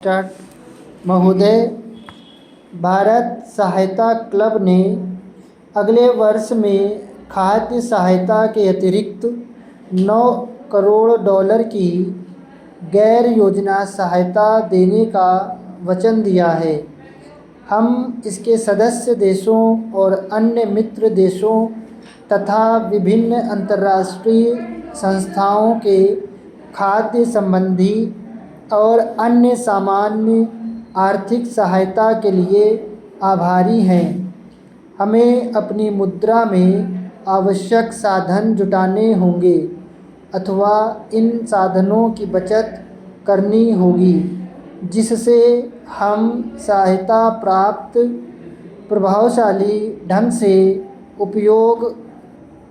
Start. महोदय, भारत सहायता club ने अगले वर्ष में खाद्य सहायता के अतिरिक्त 9 करोड़ डॉलर की गैर योजना सहायता देने का वचन दिया है। हम इसके सदस्य देशों और अन्य मित्र देशों तथा विभिन्न अंतर्राष्ट्रीय संस्थाओं के खाद्य संबंधी और अन्य सामान्य आर्थिक सहायता के लिए आभारी हैं। हमें अपनी मुद्रा में आवश्यक साधन जुटाने होंगे अथवा इन साधनों की बचत करनी होगी, जिससे हम सहायता प्राप्त प्रभावशाली ढंग से उपयोग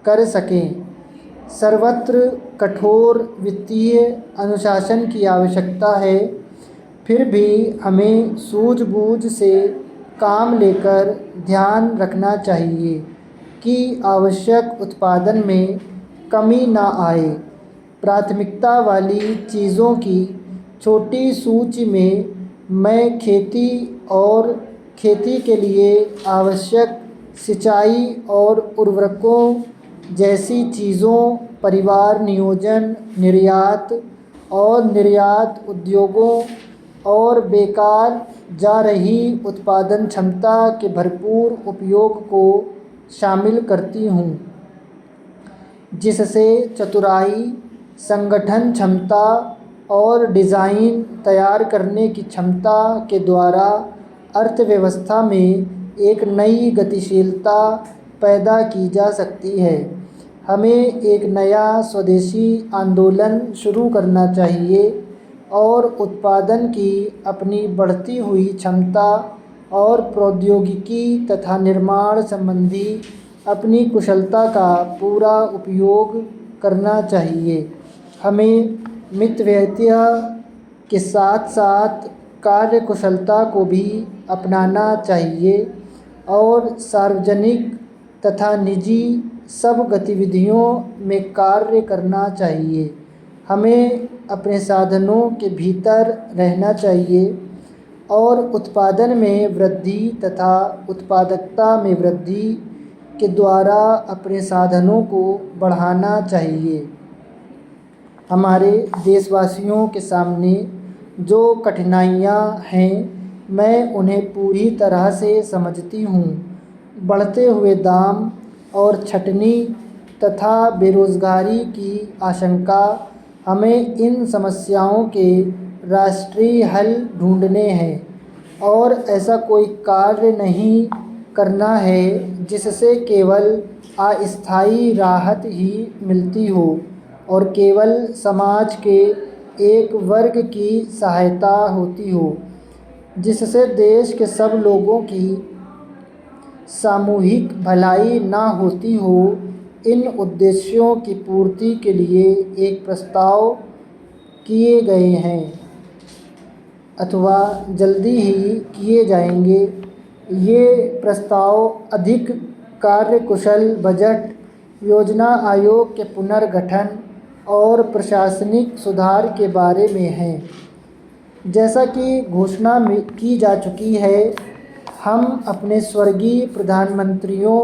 कर सकें। सर्वत्र कठोर वित्तीय अनुशासन की आवश्यकता है, फिर भी हमें सूझबूझ से काम लेकर ध्यान रखना चाहिए कि आवश्यक उत्पादन में कमी न आए। प्राथमिकता वाली चीज़ों की छोटी सूची में मैं खेती और खेती के लिए आवश्यक सिंचाई और उर्वरकों जैसी चीज़ों, परिवार नियोजन, निर्यात और निर्यात उद्योगों और बेकार जा रही उत्पादन क्षमता के भरपूर उपयोग को शामिल करती हूँ, जिससे चतुराई, संगठन क्षमता और डिज़ाइन तैयार करने की क्षमता के द्वारा अर्थव्यवस्था में एक नई गतिशीलता पैदा की जा सकती है। हमें एक नया स्वदेशी आंदोलन शुरू करना चाहिए और उत्पादन की अपनी बढ़ती हुई क्षमता और प्रौद्योगिकी तथा निर्माण संबंधी अपनी कुशलता का पूरा उपयोग करना चाहिए। हमें मितव्ययिता के साथ साथ कार्य कुशलता को भी अपनाना चाहिए और सार्वजनिक तथा निजी सब गतिविधियों में कार्य करना चाहिए। हमें अपने साधनों के भीतर रहना चाहिए और उत्पादन में वृद्धि तथा उत्पादकता में वृद्धि के द्वारा अपने साधनों को बढ़ाना चाहिए। हमारे देशवासियों के सामने जो कठिनाइयाँ हैं, मैं उन्हें पूरी तरह से समझती हूँ। बढ़ते हुए दाम और छंटनी तथा बेरोज़गारी की आशंका, हमें इन समस्याओं के राष्ट्रीय हल ढूंढने हैं और ऐसा कोई कार्य नहीं करना है जिससे केवल अस्थायी राहत ही मिलती हो और केवल समाज के एक वर्ग की सहायता होती हो, जिससे देश के सब लोगों की सामूहिक भलाई ना होती हो। इन उद्देश्यों की पूर्ति के लिए एक प्रस्ताव किए गए हैं अथवा जल्दी ही किए जाएंगे। ये प्रस्ताव अधिक कार्यकुशल बजट, योजना आयोग के पुनर्गठन और प्रशासनिक सुधार के बारे में हैं। जैसा कि घोषणा की जा चुकी है, हम अपने स्वर्गीय प्रधानमंत्रियों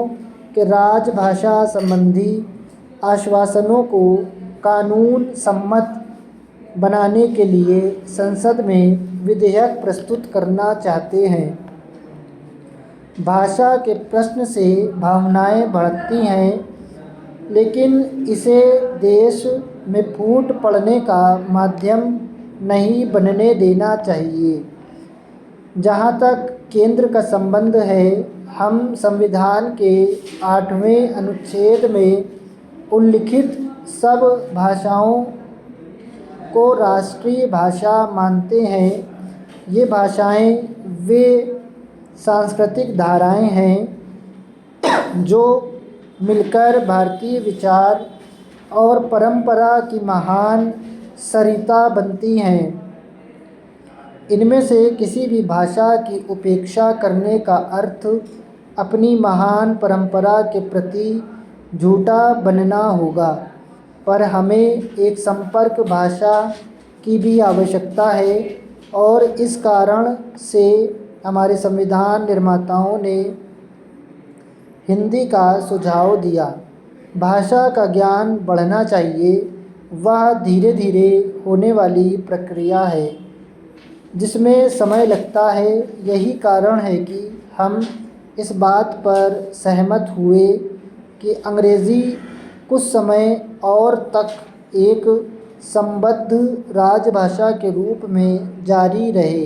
के राजभाषा संबंधी आश्वासनों को कानून सम्मत बनाने के लिए संसद में विधेयक प्रस्तुत करना चाहते हैं। भाषा के प्रश्न से भावनाएं भड़कती हैं, लेकिन इसे देश में फूट पड़ने का माध्यम नहीं बनने देना चाहिए। जहाँ तक केंद्र का संबंध है, हम संविधान के 8वें अनुच्छेद में उल्लिखित सब भाषाओं को राष्ट्रीय भाषा मानते हैं। ये भाषाएं वे सांस्कृतिक धाराएं हैं जो मिलकर भारतीय विचार और परंपरा की महान सरिता बनती हैं। इनमें से किसी भी भाषा की उपेक्षा करने का अर्थ अपनी महान परंपरा के प्रति झूठा बनना होगा। पर हमें एक संपर्क भाषा की भी आवश्यकता है और इस कारण से हमारे संविधान निर्माताओं ने हिंदी का सुझाव दिया। भाषा का ज्ञान बढ़ना चाहिए, वह धीरे धीरे होने वाली प्रक्रिया है जिसमें समय लगता है। यही कारण है कि हम इस बात पर सहमत हुए कि अंग्रेज़ी कुछ समय और तक एक संबद्ध राजभाषा के रूप में जारी रहे।